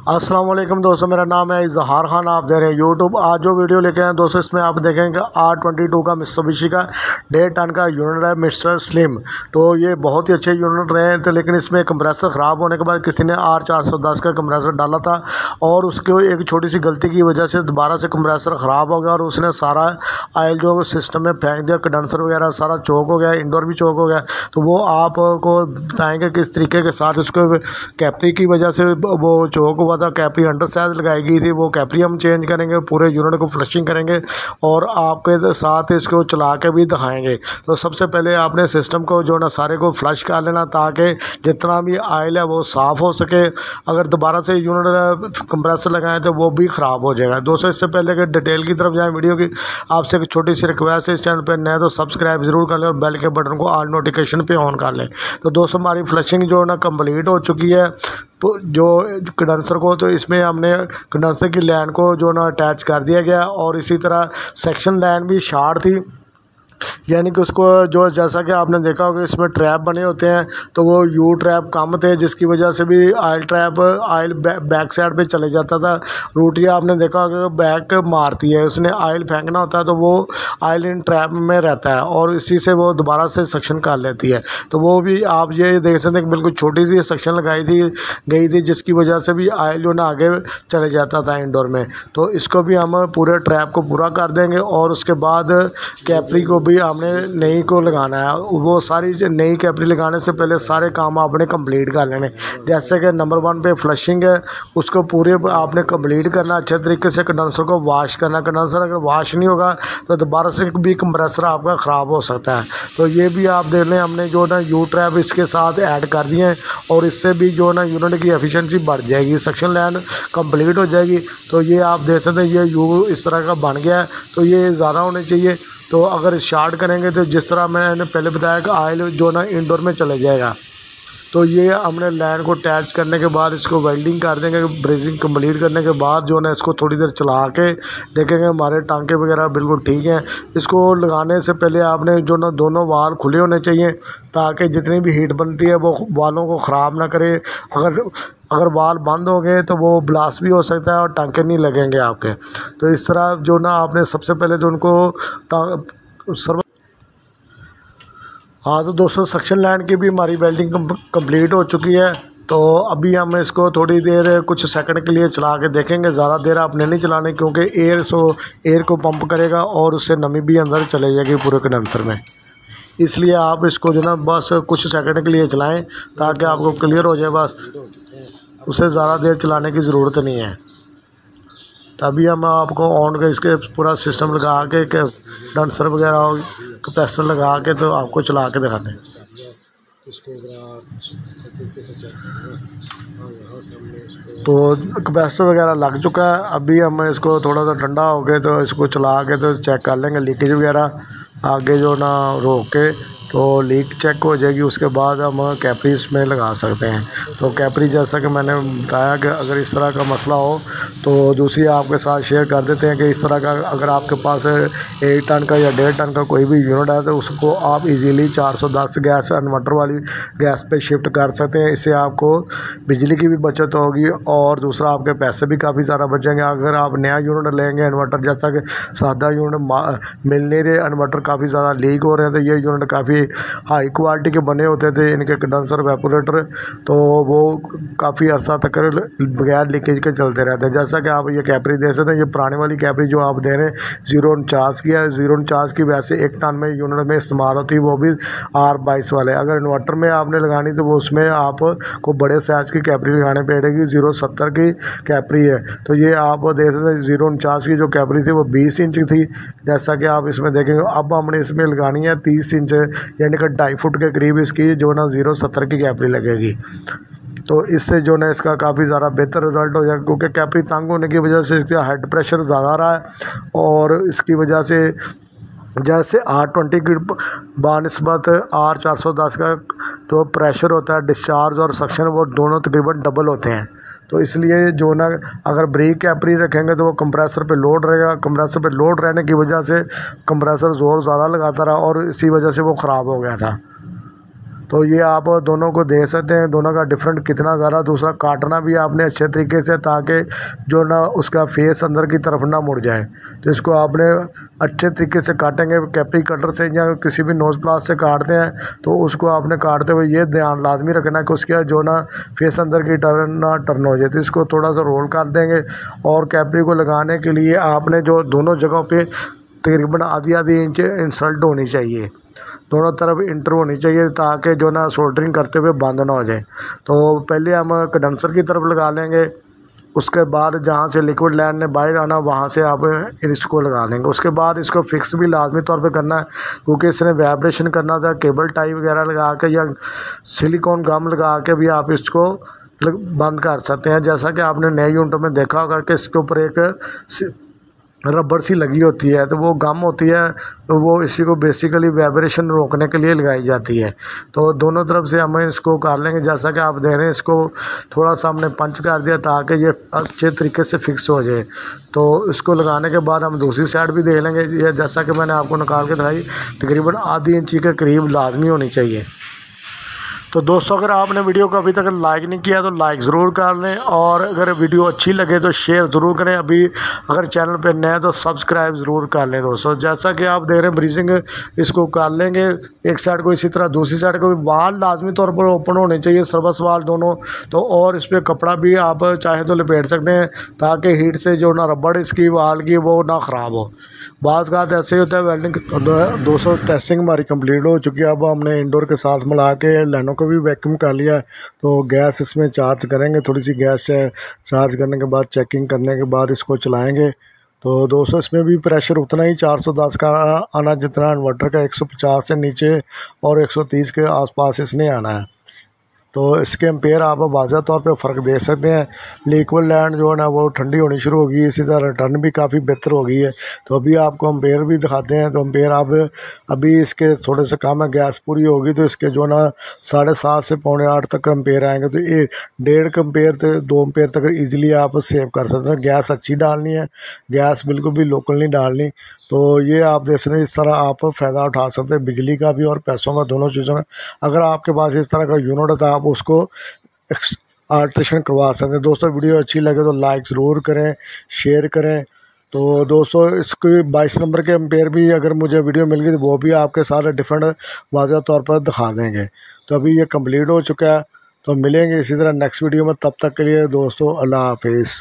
अस्सलाम वालेकुम दोस्तों, मेरा नाम है इजहार खान। आप दे रहे हैं यूट्यूब। आज जो वीडियो लेके आए दोस्तों, इसमें आप देखेंगे R22 का मित्सुबिशी का 1.5 टन का यूनिट है मिस्टर स्लिम। तो ये बहुत ही अच्छे यूनिट रहे थे, लेकिन इसमें कंप्रेसर ख़राब होने के बाद किसी ने R410 का कंप्रेसर डाला था और उसके एक छोटी सी गलती की वजह से दोबारा से कंप्रेसर ख़राब हो गया और उसने सारा आयल जो सिस्टम में फेंक दिया। कंडेंसर वगैरह सारा चौक हो गया, इंडोर भी चौक हो गया। तो वो आपको बताएँगे किस तरीके के साथ उसको कैपरी की वजह से वो चौक हुआ था। कैपरी अंडर साइज लगाई गई थी, वो कैपरी हम चेंज करेंगे, पूरे यूनिट को फ्लशिंग करेंगे और आपके साथ इसको चला के भी दिखाएंगे। तो सबसे पहले आपने सिस्टम को जो ना सारे को फ्लश कर लेना, ताकि जितना भी आयल है वो साफ़ हो सके। अगर दोबारा से यूनिट कंप्रेसर लगाएं तो वो भी ख़राब हो जाएगा। दोस्तों, इससे पहले कि डिटेल की तरफ जाएँ वीडियो की, आपसे एक छोटी सी रिक्वेस्ट है, इस चैनल पर नए तो सब्सक्राइब ज़रूर कर लें और बेल के बटन को ऑल नोटिफिकेशन पे ऑन कर लें। तो दोस्तों, हमारी फ्लशिंग जो ना कंप्लीट हो चुकी है। तो जो कंडेंसर को तो इसमें हमने कंडेंसर की लाइन को जो ना अटैच कर दिया गया और इसी तरह सेक्शन लाइन भी शॉर्ट थी, यानी कि उसको जो जैसा कि आपने देखा होगा इसमें ट्रैप बने होते हैं, तो वो यू ट्रैप कम थे, जिसकी वजह से भी आयल बैक साइड पे चले जाता था। रोटी आपने देखा होगा बैक मारती है, उसने आयल फेंकना होता है तो वो आयल इन ट्रैप में रहता है और इसी से वो दोबारा से सक्शन कर लेती है। तो वो भी आप ये देख सकते हैं कि बिल्कुल छोटी सी सक्शन गई थी, जिसकी वजह से भी आयल जो ना आगे चले जाता था इंडोर में। तो इसको भी हम पूरे ट्रैप को पूरा कर देंगे और उसके बाद कैपरी को भी हमने नई को लगाना है। वो सारी नई कैपरी लगाने से पहले सारे काम आपने कंप्लीट कर लेने। जैसे कि नंबर 1 पे फ्लशिंग है, उसको पूरे आपने कंप्लीट करना, अच्छे तरीके से कंडेंसर को वॉश करना। कंडेंसर अगर वॉश नहीं होगा तो दोबारा से भी कंप्रेसर आपका ख़राब हो सकता है। तो ये भी आप देख लें, हमने जो ना यू ट्रैप इसके साथ ऐड कर दिए हैं और इससे भी जो ना यूनिट की एफिशिएंसी बढ़ जाएगी, सक्शन लाइन कंप्लीट हो जाएगी। तो ये आप देख सकते हैं, ये यू इस तरह का बन गया है। तो ये ज़्यादा होने चाहिए। तो अगर शार्ट करेंगे तो जिस तरह मैंने पहले बताया कि आयल जो ना इंडोर में चले जाएगा। तो ये हमने लाइन को अटैच करने के बाद इसको वेल्डिंग कर देंगे। ब्रेजिंग कंप्लीट करने के बाद जो ना इसको थोड़ी देर चला के देखेंगे हमारे टांके वगैरह बिल्कुल ठीक हैं। इसको लगाने से पहले आपने जो ना दोनों वाल खुले होने चाहिए, ताकि जितनी भी हीट बनती है वो वालों को ख़राब ना करे। अगर वाल बंद हो गए तो वो ब्लास्ट भी हो सकता है और टांके नहीं लगेंगे आपके। तो इस तरह जो ना आपने सबसे पहले तो उनको हाँ, तो दोस्तों सक्शन लाइन की भी हमारी वेल्डिंग कंप्लीट हो चुकी है। तो अभी हम इसको थोड़ी देर कुछ सेकंड के लिए चला के देखेंगे। ज़्यादा देर आपने नहीं चलानी, क्योंकि एयर को पंप करेगा और उससे नमी भी अंदर चले जाएगी पूरे कंडेंसर में। इसलिए आप इसको जो ना बस कुछ सेकंड के लिए चलाएं, ताकि आपको क्लियर हो जाए। बस उसे ज़्यादा देर चलाने की ज़रूरत नहीं है। तभी हम आपको ऑन के इसके पूरा सिस्टम लगा के कंडेंसर वगैरह कैपेसिटर लगा के तो आपको चला के दिखाते हैं। तो कैपेसिटर वगैरह लग चुका है। अभी हम इसको थोड़ा सा ठंडा हो गए तो इसको चला के तो चेक कर लेंगे लीकेज वगैरह आगे जो ना रोक के, तो लीक चेक हो जाएगी। उसके बाद हम कैपरी इसमें लगा सकते हैं। तो कैपरी जैसा कि मैंने बताया कि अगर इस तरह का मसला हो तो दूसरी आपके साथ शेयर कर देते हैं कि इस तरह का अगर आपके पास 1 टन का या 1.5 टन का कोई भी यूनिट है तो उसको आप इजीली 410 गैस इन्वर्टर वाली गैस पे शिफ्ट कर सकते हैं। इससे आपको बिजली की भी बचत होगी और दूसरा आपके पैसे भी काफ़ी ज़्यादा बचेंगे। अगर आप नया यूनिट लेंगे इन्वर्टर, जैसा कि सादा यूनिट मिल नहीं रहे, इन्वर्टर काफ़ी ज़्यादा लीक हो रहे हैं, तो ये यूनिट काफ़ी हाई क्वालिटी के बने होते थे इनके कंडेंसर वेपोरेटर, तो वो काफ़ी अर्सा तक बगैर लीकेज के चलते रहते हैं। जैसा कि आप ये कैपरी दे सकते हैं, ये पुरानी वाली कैपरी जो आप दे रहे हैं 049 की है। 049 की वैसे 1 टन में यूनिट में इस्तेमाल होती है, वो भी R22 वाले। अगर इन्वर्टर में आपने लगानी तो वो उसमें आपको बड़े साइज़ की कैपरी लगानी पड़ेगी। 070 की कैपरी है। तो ये आप देख सकते हैं 049 की जो कैपरी थी वो 20 इंच थी, जैसा कि आप इसमें देखेंगे। अब हमने इसमें लगानी है 30 इंच, यानी कि 2.5 फुट के करीब इसकी जो ना 070 की कैपरी लगेगी। तो इससे जो ना इसका काफ़ी ज़्यादा बेहतर रिज़ल्ट हो जाएगा, क्योंकि कैपरी तंग होने की वजह से इसका हेड प्रेशर ज़्यादा रहा है और इसकी वजह से जैसे R20 की बानिस्बत R410 का जो प्रेशर होता है डिस्चार्ज और सक्शन, वो दोनों तकरीबन डबल होते हैं। तो इसलिए जो ना अगर ब्रेक कैपरी रखेंगे तो वो कंप्रेसर पे लोड रहेगा। कंप्रेसर पे लोड रहने की वजह से कंप्रेसर ज़ोर ज़्यादा लगाता रहा और इसी वजह से वो ख़राब हो गया था। तो ये आप दोनों को देख सकते हैं, दोनों का डिफरेंट कितना ज़्यादा। दूसरा काटना भी आपने अच्छे तरीके से, ताकि जो ना उसका फेस अंदर की तरफ ना मुड़ जाए। तो इसको आपने अच्छे तरीके से काटेंगे, कैपरी कटर से या किसी भी नोज़ प्लास से काटते हैं तो उसको आपने काटते हुए ये ध्यान लाजमी रखना है कि उसके जो ना फेस अंदर की टर्न हो जाए। तो इसको थोड़ा सा रोल कर देंगे और कैपरी को लगाने के लिए आपने जो दोनों जगहों पे तकरीबन आधी इंच इंसल्ट होनी चाहिए, दोनों तरफ इंटर होनी चाहिए, ताकि जो ना सोल्डरिंग करते हुए बंद ना हो जाए। तो पहले हम कंडेंसर की तरफ लगा लेंगे, उसके बाद जहाँ से लिक्विड लाइन ने बाहर आना वहाँ से आप इसको लगा लेंगे। उसके बाद इसको फिक्स भी लाजमी तौर पे करना है, क्योंकि इसने वाइब्रेशन करना था। केबल टाई वगैरह लगा के या सिलिकॉन गम लगा के भी आप इसको बंद कर सकते हैं। जैसा कि आपने नए यूनिटों में देखा होगा कि इसके ऊपर एक रबड़ सी लगी होती है, तो वो गम होती है, तो वो इसी को बेसिकली वाइब्रेशन रोकने के लिए लगाई जाती है। तो दोनों तरफ से हम इसको कर लेंगे। जैसा कि आप देख रहे हैं, इसको थोड़ा सा हमने पंच कर दिया ताकि ये अच्छे तरीके से फिक्स हो जाए। तो इसको लगाने के बाद हम दूसरी साइड भी देख लेंगे। ये जैसा कि मैंने आपको निकाल के दिखाई, तकरीबन आधी इंची के करीब लाजमी होनी चाहिए। तो दोस्तों, अगर आपने वीडियो को अभी तक लाइक नहीं किया तो लाइक ज़रूर कर लें, और अगर वीडियो अच्छी लगे तो शेयर ज़रूर करें। अभी अगर चैनल पे नए तो सब्सक्राइब ज़रूर कर लें। दोस्तों, जैसा कि आप देख रहे हैं, ब्रीजिंग इसको कर लेंगे एक साइड को, इसी तरह दूसरी साइड को। वाल लाजमी तौर पर ओपन होने चाहिए, सर्वस वाल दोनों। तो और इस पर कपड़ा भी आप चाहें तो लपेट सकते हैं, ताकि हीट से जो ना रबड़ इसकी वाल की वो ना ख़राब हो। बाज़ बात ऐसे ही होता है वेल्डिंग। दोस्तों, टेस्टिंग हमारी कंप्लीट हो चुकी है। अब हमने इंडोर के साथ मिला के लाइनों को भी वैक्यूम कर लिया है। तो गैस इसमें चार्ज करेंगे, थोड़ी सी गैस चार्ज करने के बाद चेकिंग करने के बाद इसको चलाएंगे। तो दोस्तों, इसमें भी प्रेशर उतना ही 410 का आना जितना इन्वर्टर का, 150 से नीचे और 130 के आसपास इसने आना है। तो इसके एम्पेयर आप वाज़ह तौर पे फ़र्क देख सकते हैं। लिक्विड लैंड जो है ना वो ठंडी होनी शुरू हो गई, इसी तरह रिटर्न भी काफ़ी बेहतर हो गई है। तो अभी आपको एम्पेयर भी दिखाते हैं। तो एम्पेयर आप अभी इसके थोड़े से कम है, गैस पूरी होगी तो इसके जो ना 7.5 से 7.25 तक एम्पेयर आएंगे। तो ये 1.5 एम्पेयर तक 2 एम्पेयर तक ईजिली आप सेव कर सकते हैं। गैस अच्छी डालनी है, गैस बिल्कुल भी लोकल नहीं डालनी। तो ये आप देख सकते हैं, इस तरह आप फ़ायदा उठा सकते हैं बिजली का भी और पैसों का, दोनों चीज़ों का। अगर आपके पास इस तरह का यूनिट है तो आप उसको अल्ट्रेशन करवा सकते हैं। दोस्तों, वीडियो अच्छी लगे तो लाइक ज़रूर करें, शेयर करें। तो दोस्तों, इसके 22 नंबर के एम्पेयर भी अगर मुझे वीडियो मिल गई तो वो भी आपके साथ डिफरेंट वाज़ह तौर पर दिखा देंगे। तो अभी ये कंप्लीट हो चुका है। तो मिलेंगे इसी तरह नेक्स्ट वीडियो में, तब तक के लिए दोस्तों अल्लाह हाफिज़।